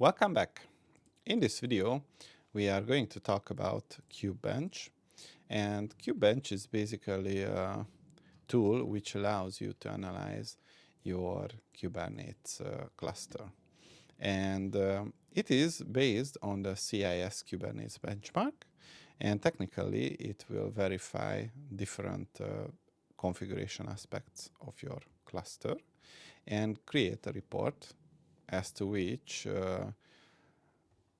Welcome back. In this video, we are going to talk about Kubebench. And Kubebench is basically a tool which allows you to analyze your Kubernetes cluster. And it is based on the CIS Kubernetes benchmark. And technically, it will verify different configuration aspects of your cluster and create a report as to which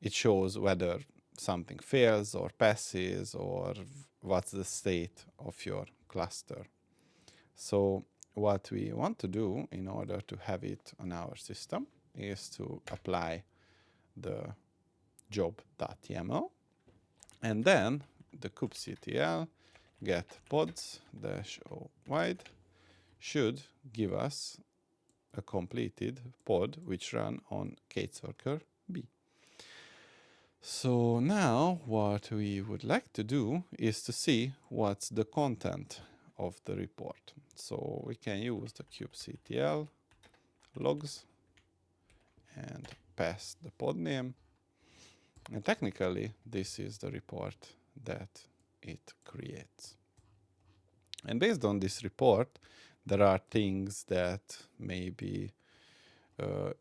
it shows whether something fails or passes or what's the state of your cluster. So what we want to do in order to have it on our system is to apply the job.yaml and then the kubectl get pods-o wide should give us a completed pod which run on Kate Worker B. So now what we would like to do is to see what's the content of the report. So we can use the kubectl logs and pass the pod name. And technically, this is the report that it creates. And based on this report, there are things that maybe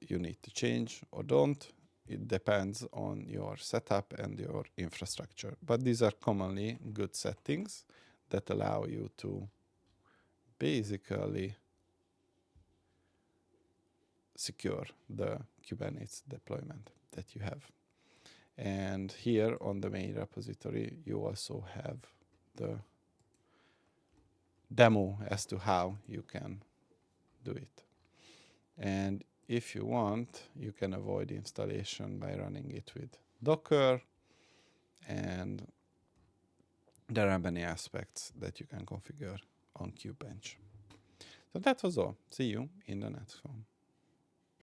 you need to change or don't. It depends on your setup and your infrastructure. But these are commonly good settings that allow you to basically secure the Kubernetes deployment that you have. And here on the main repository, you also have the demo as to how you can do it. And if you want, you can avoid installation by running it with Docker. And there are many aspects that you can configure on Kubebench. So that was all. See you in the next one.